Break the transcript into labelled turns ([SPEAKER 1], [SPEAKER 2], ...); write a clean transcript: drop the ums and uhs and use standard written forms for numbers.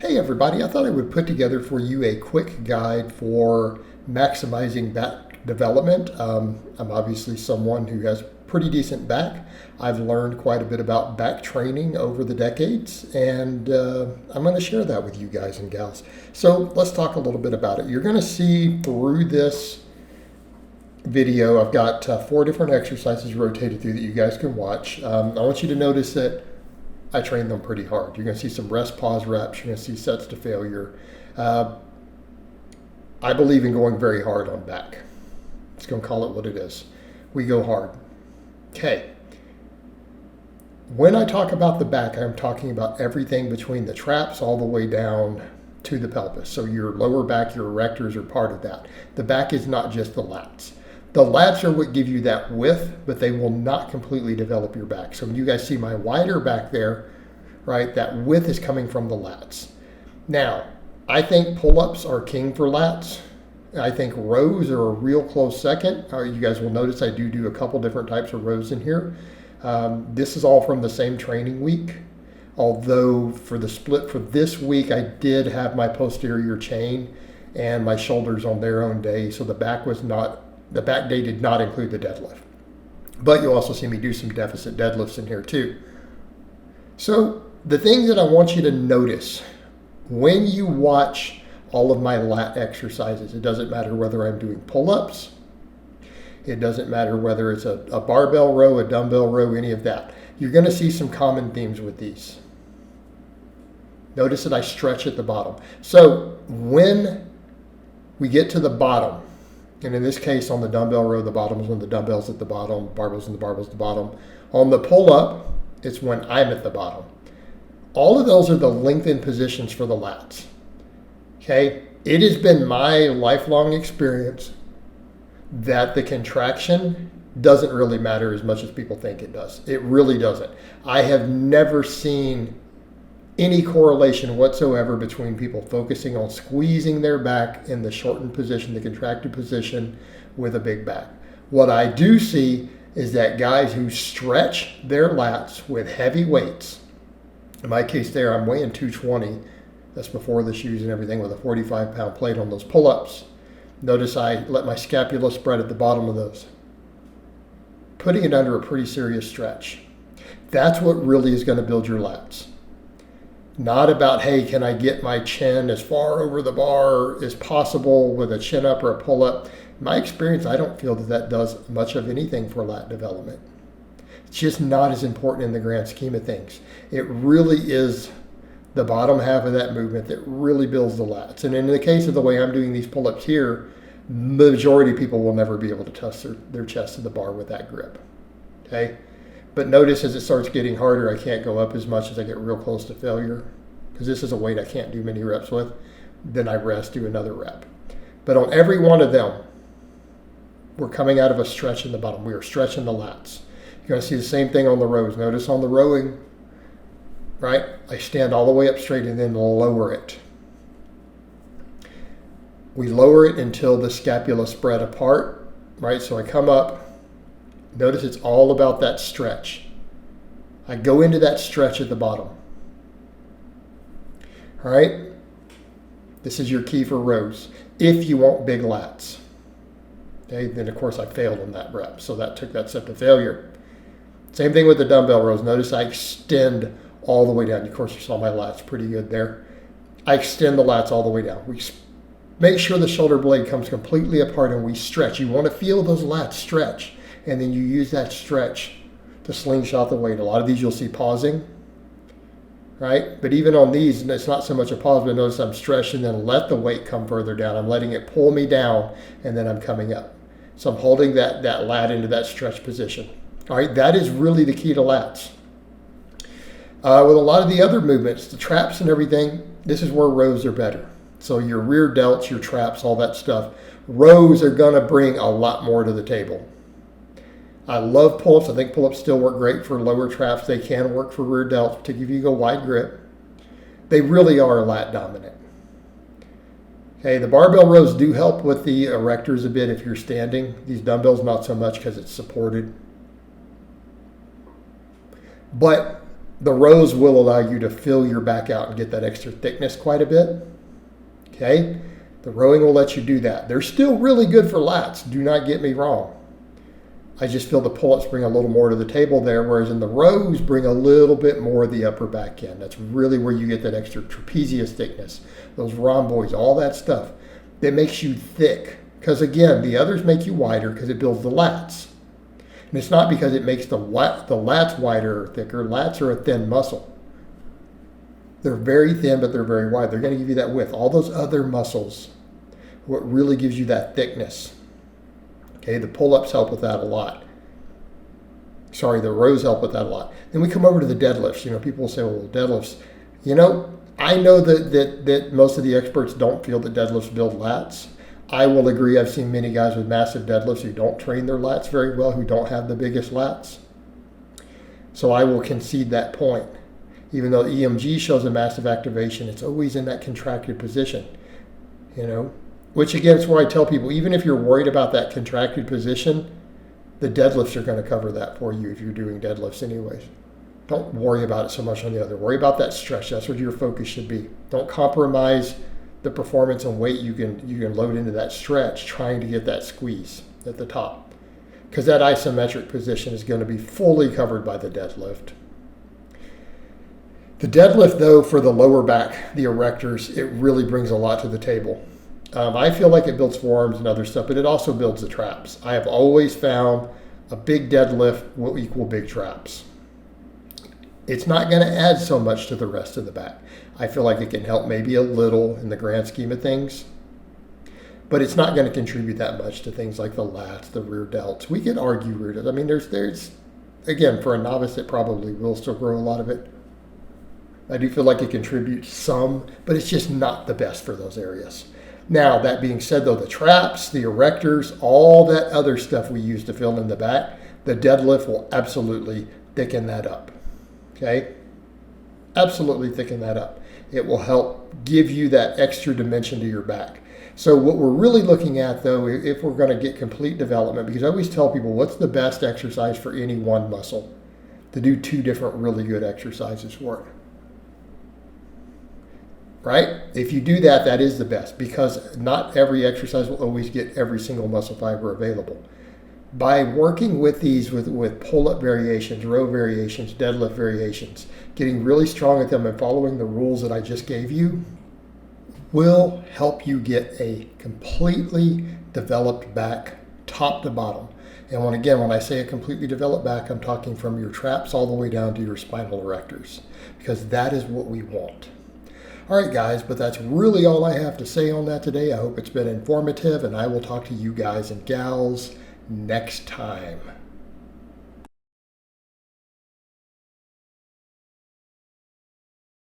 [SPEAKER 1] Hey everybody, I thought I would put together for you a quick guide for maximizing back development. I'm obviously someone who has pretty decent back. I've learned quite a bit about back training over the decades, and I'm going to share that with you guys and gals. So let's talk a little bit about it. You're going to see through this video, I've got 4 different exercises rotated through that you guys can watch. I want you to notice that I train them pretty hard. You're going to see some rest, pause reps. You're going to see sets to failure. I believe in going very hard on back. Just going to call it what it is. We go hard. Okay. When I talk about the back, I'm talking about everything between the traps all the way down to the pelvis. So your lower back, your erectors are part of that. The back is not just the lats. The lats are what give you that width, but they will not completely develop your back. So when you guys see my wider back there, right, that width is coming from the lats. Now, I think pull-ups are king for lats. I think rows are a real close second. You guys will notice I do a couple different types of rows in here. This is all from the same training week. Although for the split for this week, I did have my posterior chain and my shoulders on their own day. So the back day did not include the deadlift. But you'll also see me do some deficit deadlifts in here too. So the thing that I want you to notice when you watch all of my lat exercises, it doesn't matter whether I'm doing pull-ups, it doesn't matter whether it's a barbell row, a dumbbell row, any of that. You're going to see some common themes with these. Notice that I stretch at the bottom. So when we get to the bottom, and in this case, on the dumbbell row, the bottom is when the dumbbell's at the bottom, barbells and the barbell's at the bottom. On the pull-up, it's when I'm at the bottom. All of those are the lengthened positions for the lats. Okay? It has been my lifelong experience that the contraction doesn't really matter as much as people think it does. It really doesn't. I have never seen any correlation whatsoever between people focusing on squeezing their back in the shortened position, the contracted position with a big back. What I do see is that guys who stretch their lats with heavy weights, in my case there, I'm weighing 220, that's before the shoes and everything, with a 45-pound plate on those pull-ups. Notice I let my scapula spread at the bottom of those, putting it under a pretty serious stretch. That's what really is going to build your lats. Not about, hey, can I get my chin as far over the bar as possible with a chin up or a pull up. In my experience, I don't feel that does much of anything for lat development. It's just not as important in the grand scheme of things. It really is the bottom half of that movement that really builds the lats. And in the case of the way I'm doing these pull-ups here, the majority of people will never be able to touch their chest to the bar with that grip. Okay? But notice as it starts getting harder, I can't go up as much as I get real close to failure, because this is a weight I can't do many reps with. Then I rest, do another rep. But on every one of them, we're coming out of a stretch in the bottom. We are stretching the lats. You're going to see the same thing on the rows. Notice on the rowing, right? I stand all the way up straight and then lower it. We lower it until the scapula spread apart, right? So I come up. Notice it's all about that stretch. I go into that stretch at the bottom. All right? This is your key for rows. If you want big lats. Okay, then of course I failed on that rep, so that took that step to failure. Same thing with the dumbbell rows. Notice I extend all the way down. Of course, you saw my lats pretty good there. I extend the lats all the way down. We make sure the shoulder blade comes completely apart and we stretch. You want to feel those lats stretch. And then you use that stretch to slingshot the weight. A lot of these you'll see pausing, right? But even on these, it's not so much a pause, but notice I'm stretching, then let the weight come further down. I'm letting it pull me down, and then I'm coming up. So I'm holding that lat into that stretch position. All right, that is really the key to lats. With a lot of the other movements, the traps and everything, this is where rows are better. So your rear delts, your traps, all that stuff. Rows are going to bring a lot more to the table. I love pull-ups. I think pull-ups still work great for lower traps. They can work for rear delts, particularly if you go wide grip. They really are lat dominant. Okay, the barbell rows do help with the erectors a bit if you're standing. These dumbbells, not so much because it's supported. But The rows will allow you to fill your back out and get that extra thickness quite a bit. Okay? The rowing will let you do that. They're still really good for lats, do not get me wrong. I just feel the pull-ups bring a little more to the table there, whereas in the rows bring a little bit more of the upper back end. That's really where you get that extra trapezius thickness, those rhomboids, all that stuff that makes you thick. Because again, the others make you wider because it builds the lats. And it's not because it makes the lats wider or thicker. Lats are a thin muscle. They're very thin, but they're very wide. They're going to give you that width. All those other muscles, what really gives you that thickness. Okay, the pull-ups help with that a lot. Sorry, the rows help with that a lot. Then we come over to the deadlifts. People will say, well, deadlifts. I know that most of the experts don't feel that deadlifts build lats. I will agree. I've seen many guys with massive deadlifts who don't train their lats very well, who don't have the biggest lats. So I will concede that point. Even though EMG shows a massive activation, it's always in that contracted position. Which again is where I tell people, even if you're worried about that contracted position, the deadlifts are going to cover that for you if you're doing deadlifts anyways. Don't worry about it so much on the other. Worry about that stretch. That's what your focus should be. Don't compromise the performance and weight you can load into that stretch trying to get that squeeze at the top. Because that isometric position is going to be fully covered by the deadlift. The deadlift, though, for the lower back, the erectors, it really brings a lot to the table. I feel like it builds forearms and other stuff, but it also builds the traps. I have always found a big deadlift will equal big traps. It's not going to add so much to the rest of the back. I feel like it can help maybe a little in the grand scheme of things, but it's not going to contribute that much to things like the lats, the rear delts. We could argue rear delts. I mean, there's again, for a novice, it probably will still grow a lot of it. I do feel like it contributes some, but it's just not the best for those areas. Now, that being said, though, the traps, the erectors, all that other stuff we use to fill in the back, the deadlift will absolutely thicken that up. Okay? Absolutely thicken that up. It will help give you that extra dimension to your back. So what we're really looking at, though, if we're going to get complete development, because I always tell people, what's the best exercise for any one muscle? To do two different really good exercises for it. Right? If you do that, that is the best, because not every exercise will always get every single muscle fiber available. By working with these, with pull-up variations, row variations, deadlift variations, getting really strong at them and following the rules that I just gave you, will help you get a completely developed back, top to bottom. And when I say a completely developed back, I'm talking from your traps all the way down to your spinal erectors, because that is what we want. All right, guys, but that's really all I have to say on that today. I hope it's been informative, and I will talk to you guys and gals next time.